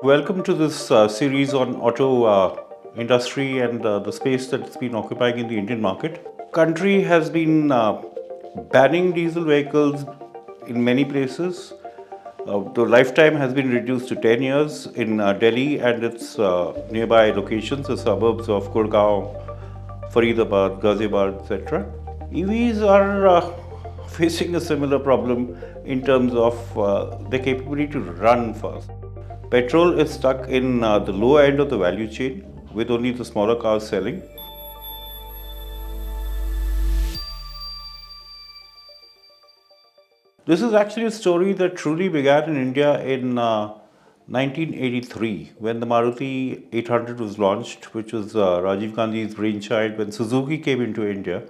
Welcome to this series on auto industry and the space that it's been occupying in the Indian market. Country has been banning diesel vehicles in many places. The lifetime has been reduced to 10 years in Delhi and its nearby locations, the suburbs of Gurgaon, Faridabad, Ghaziabad, etc. EVs are facing a similar problem in terms of their capability to run fast. Petrol is stuck in the lower end of the value chain with only the smaller cars selling. This is actually a story that truly began in India in 1983 when the Maruti 800 was launched, which was Rajiv Gandhi's brainchild when Suzuki came into India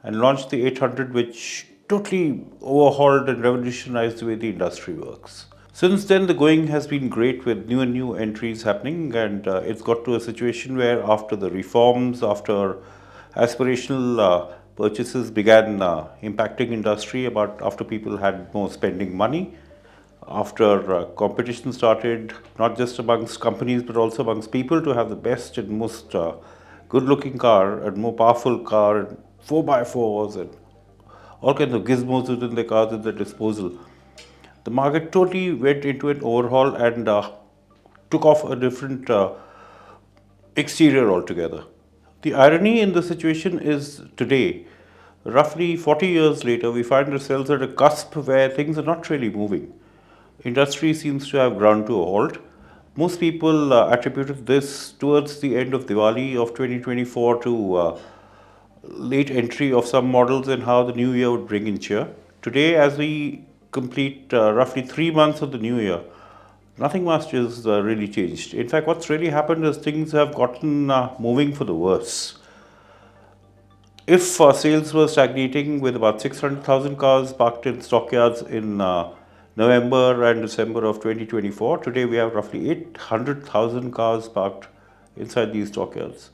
and launched the 800, which totally overhauled and revolutionized the way the industry works. Since then, the going has been great with new and new entries happening, and it's got to a situation where, after the reforms, after aspirational purchases began impacting industry, about after people had more spending money, after competition started, not just amongst companies but also amongst people to have the best and most good-looking car and more powerful car, and 4x4s and all kinds of gizmos within the cars at their disposal. The market totally went into an overhaul and took off a different exterior altogether. The irony in the situation is today, roughly 40 years later, we find ourselves at a cusp where things are not really moving. Industry seems to have ground to a halt. Most people attributed this towards the end of Diwali of 2024 to late entry of some models and how the new year would bring in cheer. Today, as we complete roughly 3 months of the new year, nothing much has really changed. In fact, what's really happened is things have gotten moving for the worse. If sales were stagnating with about 600,000 cars parked in stockyards in November and December of 2024, today we have roughly 800,000 cars parked inside these stockyards.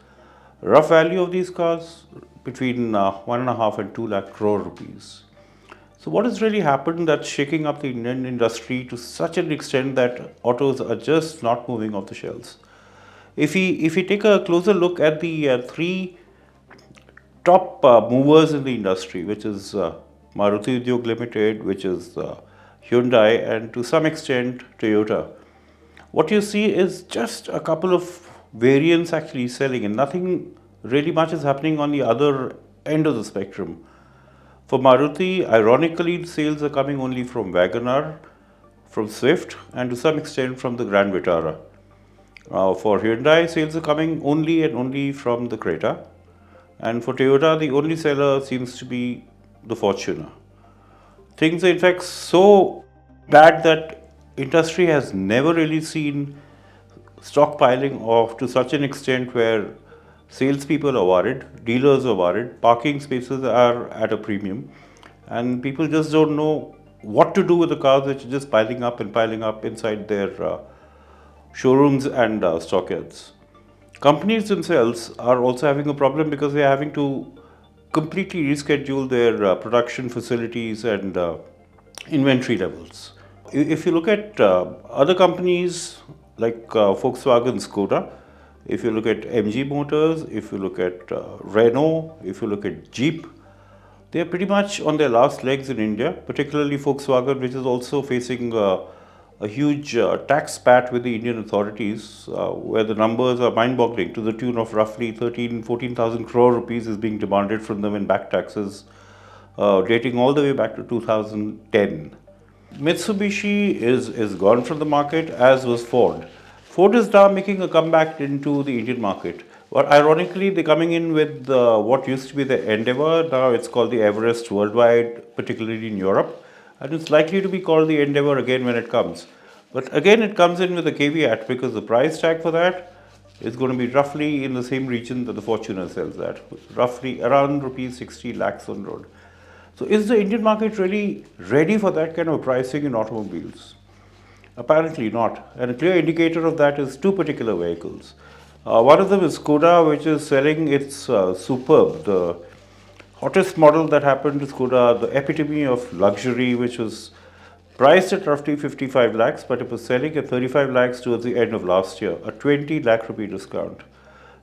Rough value of these cars between 1.5 and 2 lakh crore rupees. So what has really happened that's shaking up the Indian industry to such an extent that autos are just not moving off the shelves? If we take a closer look at the three top movers in the industry, which is Maruti Udyog Limited, which is Hyundai, and to some extent Toyota, what you see is just a couple of variants actually selling, and nothing really much is happening on the other end of the spectrum. For Maruti, ironically, sales are coming only from Wagoner, from Swift, and to some extent from the Grand Vitara. For Hyundai, sales are coming only and only from the Creta. And for Toyota, the only seller seems to be the Fortuner. Things are in fact so bad that industry has never really seen stockpiling off to such an extent where salespeople are worried, dealers are worried, parking spaces are at a premium, and people just don't know what to do with the cars which are just piling up and piling up inside their showrooms and stockyards. Companies themselves are also having a problem because they are having to completely reschedule their production facilities and inventory levels. If you look at other companies like Volkswagen, Skoda, if you look at MG Motors, if you look at Renault, if you look at Jeep, they are pretty much on their last legs in India, particularly Volkswagen, which is also facing a huge tax spat with the Indian authorities, where the numbers are mind-boggling to the tune of roughly 14,000 crore rupees is being demanded from them in back taxes, dating all the way back to 2010. Mitsubishi is gone from the market, as was Ford. Ford is now making a comeback into the Indian market. But ironically, they're coming in with what used to be the Endeavour. Now it's called the Everest worldwide, particularly in Europe. And it's likely to be called the Endeavour again when it comes. But again, it comes in with a caveat because the price tag for that is going to be roughly in the same region that the Fortuner sells at, roughly around rupees 60 lakhs on road. So is the Indian market really ready for that kind of pricing in automobiles? Apparently not. And a clear indicator of that is two particular vehicles. One of them is Skoda, which is selling its Superb, the hottest model that happened to Skoda, the epitome of luxury, which was priced at roughly 55 lakhs, but it was selling at 35 lakhs towards the end of last year, a 20 lakh rupee discount.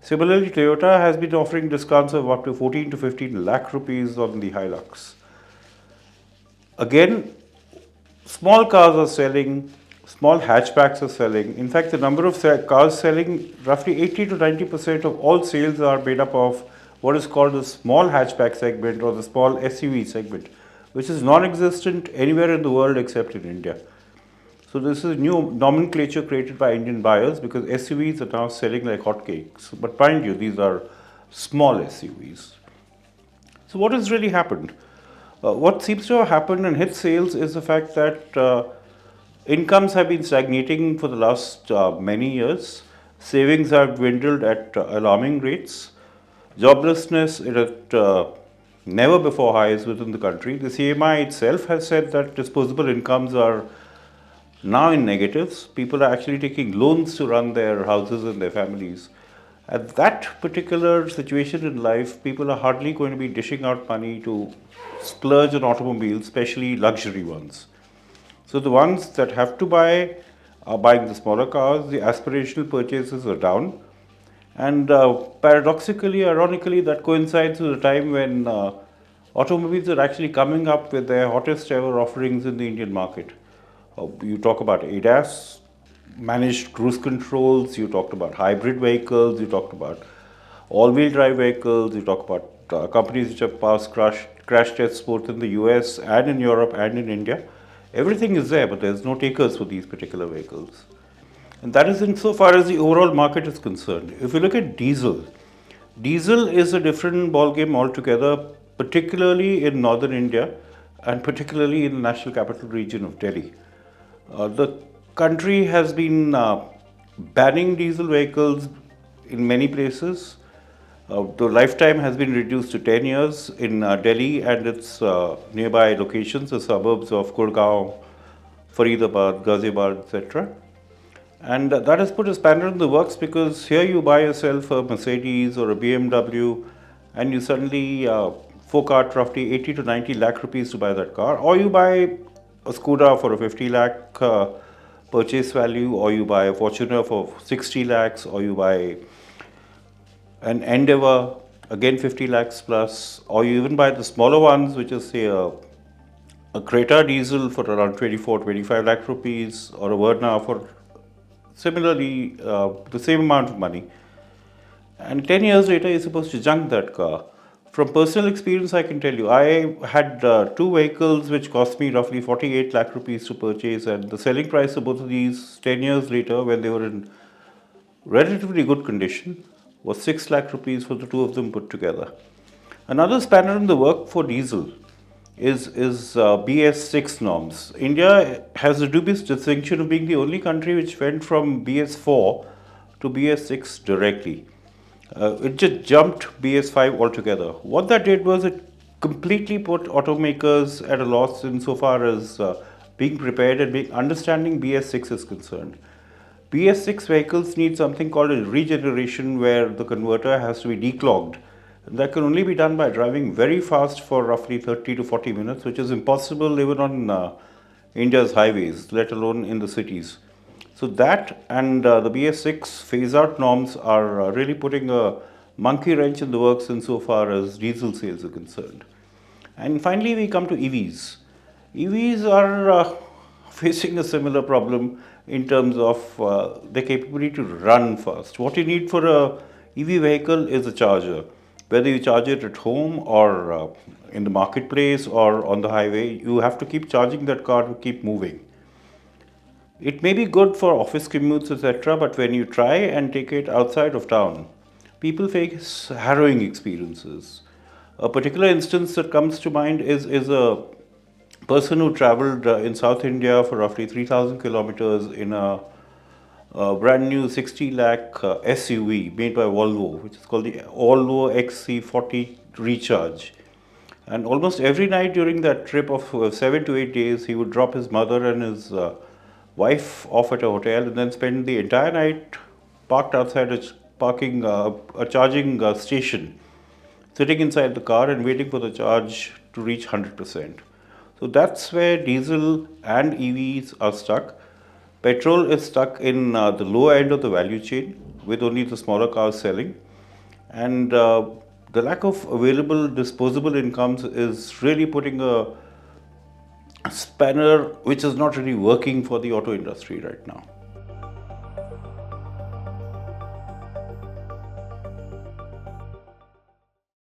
Similarly, Toyota has been offering discounts of up to 14 to 15 lakh rupees on the Hilux. Again, small cars are selling, small hatchbacks are selling. In fact, the number of cars selling, roughly 80 to 90% of all sales are made up of what is called the small hatchback segment or the small SUV segment, which is non existent anywhere in the world except in India. So this is new nomenclature created by Indian buyers because SUVs are now selling like hotcakes. But mind you, these are small SUVs. So what has really happened? What seems to have happened and hit sales is the fact that incomes have been stagnating for the last many years. Savings have dwindled at alarming rates. Joblessness is at never before highs within the country. The CMI itself has said that disposable incomes are now in negatives. People are actually taking loans to run their houses and their families. At that particular situation in life, people are hardly going to be dishing out money to splurge on automobiles, especially luxury ones. So the ones that have to buy are buying the smaller cars, the aspirational purchases are down. And paradoxically, ironically, that coincides with a time when automobiles are actually coming up with their hottest ever offerings in the Indian market. You talk about ADAS, managed cruise controls, you talked about hybrid vehicles, you talked about all-wheel drive vehicles, you talk about companies which have passed crash tests both in the US and in Europe and in India. Everything is there, but there's no takers for these particular vehicles. And that is insofar as the overall market is concerned. If you look at diesel, diesel is a different ballgame altogether, particularly in northern India and particularly in the national capital region of Delhi. The country has been banning diesel vehicles in many places. The lifetime has been reduced to 10 years in Delhi and its nearby locations, the suburbs of Gurgaon, Faridabad, Ghaziabad, etc. And that has put a spanner in the works because here you buy yourself a Mercedes or a BMW and you suddenly fork out roughly 80 to 90 lakh rupees to buy that car, or you buy a Skoda for a 50 lakh purchase value, or you buy a Fortuner for 60 lakhs, or you buy an Endeavour, again 50 lakhs plus, or you even buy the smaller ones, which is say a Creta diesel for around 24, 25 lakh rupees, or a Verna for similarly the same amount of money. And 10 years later, you're supposed to junk that car. From personal experience, I can tell you, I had two vehicles which cost me roughly 48 lakh rupees to purchase, and the selling price of both of these 10 years later, when they were in relatively good condition, was 6 lakh rupees for the two of them put together. Another spanner in the work for diesel is BS6 norms. India has the dubious distinction of being the only country which went from BS4 to BS6 directly. It just jumped BS5 altogether. What that did was it completely put automakers at a loss insofar as being prepared and being understanding BS6 is concerned. BS6 vehicles need something called a regeneration where the converter has to be declogged. That can only be done by driving very fast for roughly 30 to 40 minutes, which is impossible even on India's highways, let alone in the cities. So that and the BS6 phase-out norms are really putting a monkey wrench in the works insofar as diesel sales are concerned. And finally, we come to EVs. EVs are facing a similar problem in terms of their capability to run fast. What you need for a EV vehicle is a charger. Whether you charge it at home or in the marketplace or on the highway, you have to keep charging that car to keep moving. It may be good for office commutes, etc., but when you try and take it outside of town, people face harrowing experiences. A particular instance that comes to mind is a person who traveled in South India for roughly 3,000 kilometers in a brand new 60 lakh SUV made by Volvo, which is called the Volvo XC40 Recharge. And almost every night during that trip of 7 to 8 days, he would drop his mother and his wife off at a hotel and then spend the entire night parked outside a charging station, sitting inside the car and waiting for the charge to reach 100%. So that's where diesel and EVs are stuck. Petrol is stuck in the low end of the value chain with only the smaller cars selling. And the lack of available disposable incomes is really putting a spanner which is not really working for the auto industry right now.